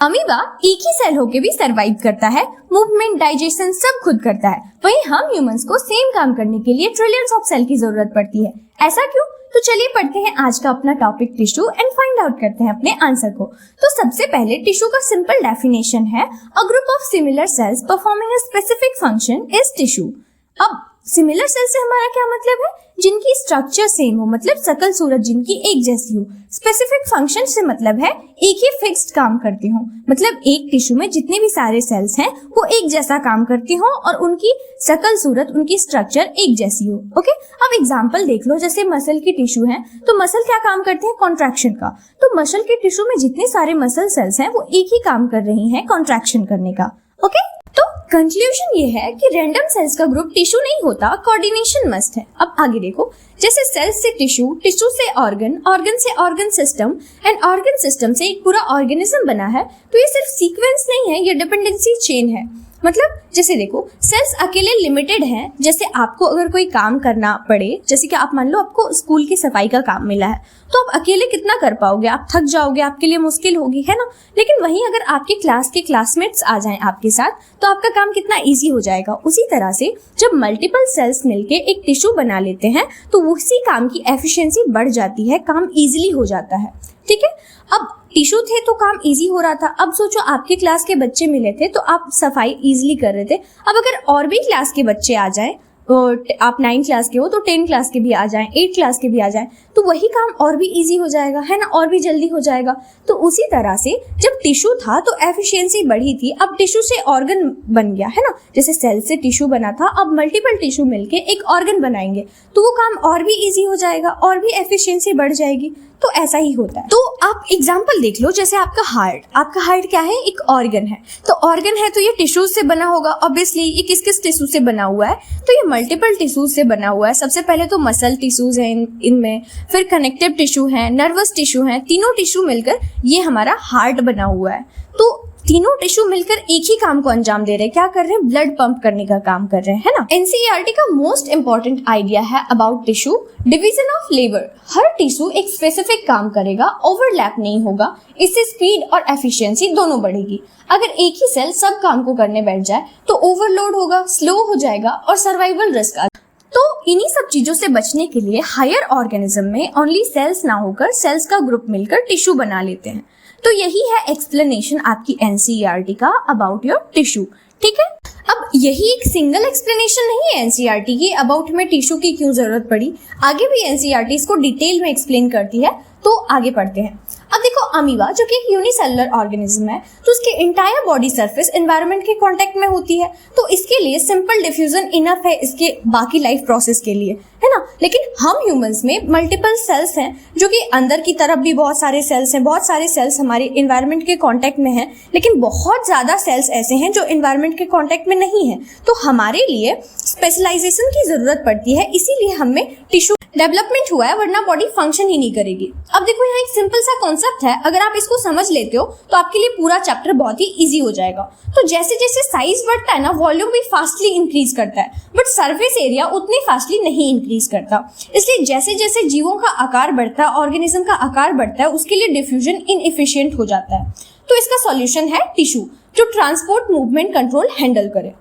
Amoeba एक ही cell होके भी सरवाइव करता है, मूवमेंट, डाइजेशन सब खुद करता है। वहीं हम ह्यूमंस को सेम काम करने के लिए ट्रिलियंस ऑफ सेल की जरूरत पड़ती है। ऐसा क्यों? तो चलिए पढ़ते हैं आज का अपना topic tissue and find out करते हैं अपने आंसर को। तो सबसे पहले टिश्यू का सिंपल डेफिनेशन है a group of similar sales performing a specific function is tissue. अब सिमिलर सेल से हमारा क्या मतलब है? जिनकी स्ट्रक्चर सेम हो, मतलब शकल सूरत जिनकी एक जैसी हो। स्पेसिफिक फंक्शन से मतलब है एक ही फिक्स्ड काम करते हो, मतलब एक टिश्यू में जितने भी सारे सेल्स हैं वो एक जैसा काम करते हो और उनकी शकल सूरत, उनकी स्ट्रक्चर एक जैसी हो। ओके, अब एग्जांपल देख लो, जैसे मसल की टिश्यू है तो मसल क्या काम करते हैं? कॉन्ट्रैक्शन का। तो मसल के टिश्यू में जितने सारे मसल सेल्स हैं वो एक ही काम कर रही हैं, कॉन्ट्रैक्शन करने का। ओके, तो कंक्लूजन ये है कि रैंडम सेल्स का ग्रुप टिश्यू नहीं होता, कोऑर्डिनेशन मस्ट है। अब आगे देखो, जैसे सेल्स से टिश्यू, टिश्यू से ऑर्गन, ऑर्गन से organ system and organ system से एक पूरा ऑर्गेनिज्म बना है। तो ये सिर्फ सीक्वेंस नहीं है, ये डिपेंडेंसी चेन है। मतलब जैसे देखो, सेल्स अकेले लिमिटेड हैं। जैसे आपको अगर कोई काम करना पड़े, जैसे कि आप मान लो आपको स्कूल की सफाई का काम मिला है, तो आप अकेले कितना कर पाओगे? आप थक जाओगे, आपके लिए मुश्किल होगी, है ना। लेकिन वहीं अगर आपके क्लास के क्लासमेट्स आ जाएं आपके साथ तो आपका काम कितना इजी हो जाएगा। उसी तरह से जब मल्टीपल सेल्स मिलके एक टिश्यू बना लेते हैं तो उसी काम की एफिशिएंसी बढ़ जाती है, काम इजीली हो जाता है। ठीक है, अब टिश्यू थे तो काम इजी हो रहा था। अब सोचो आपके क्लास के बच्चे मिले थे तो आप सफाई इजीली कर रहे थे। अब अगर और भी क्लास के बच्चे आ जाएं, आप 9 क्लास के हो तो 10 क्लास के भी आ जाएं, 8 क्लास के भी आ जाएं, तो वही काम और भी इजी हो जाएगा, है ना, और भी जल्दी हो जाएगा। तो उसी तरह से जब टिश्यू था तो एफिशिएंसी बढ़ी थी, अब टिश्यू से ऑर्गन बन गया, है ना। जैसे सेल से टिश्यू बना था, अब मल्टीपल टिश्यू मिलके एक ऑर्गन बनाएंगे तो वो काम और भी इजी हो जाएगा और भी एफिशिएंसी बढ़ जाएगी। तो ऐसा ही होता है। तो आप एग्जांपल देख लो, जैसे आपका हार्ट क्या है? एक ऑर्गन है। तो ऑर्गन है तो ये टिश्यू से बना होगा ऑब्वियसली। ये किस किस टिश्यू से बना हुआ है? तो ये मल्टीपल टिश्यू से बना हुआ है। सबसे पहले तो मसल टिश्यूज हैं इनमें, फिर कनेक्टिव टिश्यू है, नर्वस टिश्यू है, तीनों टिश्यू मिलकर ये हमारा हार्ट बना हुआ है। तो तीनों टिश्यू मिलकर एक ही काम को अंजाम दे रहे हैं। क्या कर रहे हैं? ब्लड पंप करने का काम कर रहे हैं, है ना। एनसीईआरटी का मोस्ट इंपॉर्टेंट आइडिया है about tissue, division of labour. Her tissue एक स्पेसिफिक काम करेगा, ओवरलैप नहीं होगा। इससे स्पीड और एफिशिएंसी दोनों बढ़ेगी। अगर एक ही सेल सब काम को करने बैठ जाए तो ओवरलोड होगा, स्लो हो जाएगा और सर्वाइवल रिस्क आ। तो इन्हीं सब चीजों से बचने के लिए हायर ऑर्गेनिज्म में ओनली सेल्स ना होकर सेल्स का ग्रुप मिलकर टिश्यू बना लेते हैं। तो यही है एक्सप्लेनेशन आपकी एनसीईआरटी का अबाउट योर टिश्यू। ठीक है, अब यही एक सिंगल एक्सप्लेनेशन नहीं है एनसीईआरटी की अबाउट हमें टिश्यू की क्यों जरूरत पड़ी। आगे भी एनसीईआरटी इसको डिटेल में एक्सप्लेन करती है, तो आगे पढ़ते हैं। अब देखो, अमीबा जो कि एक यूनिसेलुलर ऑर्गेनिज्म है तो उसके इंटायर बॉडी सरफेस एनवायरनमेंट के कांटेक्ट में होती है, तो इसके लिए सिंपल डिफ्यूजन इनफ है इसके बाकी लाइफ प्रोसेस के लिए, है ना। लेकिन हम ह्यूमंस में मल्टीपल सेल्स हैं, जो कि अंदर की तरफ भी बहुत सारे सेल्स हैं, बहुत सारे सेल्स हमारे एनवायरनमेंट के कांटेक्ट में हैं, लेकिन बहुत ज्यादा सेल्स ऐसे हैं जो एनवायरनमेंट के कांटेक्ट में नहीं है। तो हमारे लिए स्पेशलाइजेशन की जरूरत पड़ती है, इसीलिए हमें टिश्यू डेवलपमेंट हुआ है, वरना बॉडी फंक्शन ही नहीं करेगी। अब देखो, यहाँ एक सिंपल सा कॉन्सेप्ट है, अगर आप इसको समझ लेते हो तो आपके लिए पूरा चैप्टर बहुत ही इजी हो जाएगा। तो जैसे जैसे साइज बढ़ता है ना, वॉल्यूम भी फास्टली इंक्रीज करता है, बट सरफेस एरिया उतनी फास्टली नहीं इंक्रीज करता। इसलिए जैसे जैसे जीवों का आकार बढ़ता है, ऑर्गेनिज्म का आकार बढ़ता है, उसके लिए डिफ्यूजन इनएफिशिएंट हो जाता है। तो इसका सॉल्यूशन है टिश्यू, जो ट्रांसपोर्ट, मूवमेंट, कंट्रोल हैंडल करे।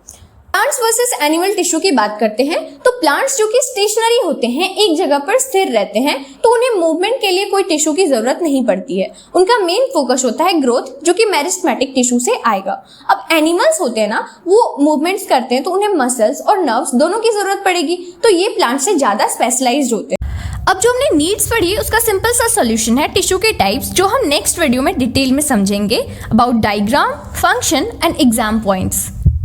प्लांट्स वर्सेस एनिमल टिश्यू की बात करते हैं तो प्लांट्स जो कि स्टेशनरी होते हैं, एक जगह पर स्थिर रहते हैं, तो उन्हें मूवमेंट के लिए कोई टिश्यू की जरूरत नहीं पड़ती है। उनका मेन फोकस होता है ग्रोथ, जो कि मेरिस्टेमेटिक टिश्यू से आएगा। अब एनिमल्स होते हैं ना, वो मूवमेंट्स करते हैं तो उन्हें मसल्स और नर्व्स दोनों की जरूरत पड़ेगी, तो ये प्लांट से ज्यादा स्पेशलाइज्ड होते हैं। अब जो हमने नीड्स पढ़ी उसका सिंपल सा सॉल्यूशन है टिश्यू के टाइप्स, जो हम नेक्स्ट वीडियो में डिटेल में समझेंगे about diagram, function and exam points.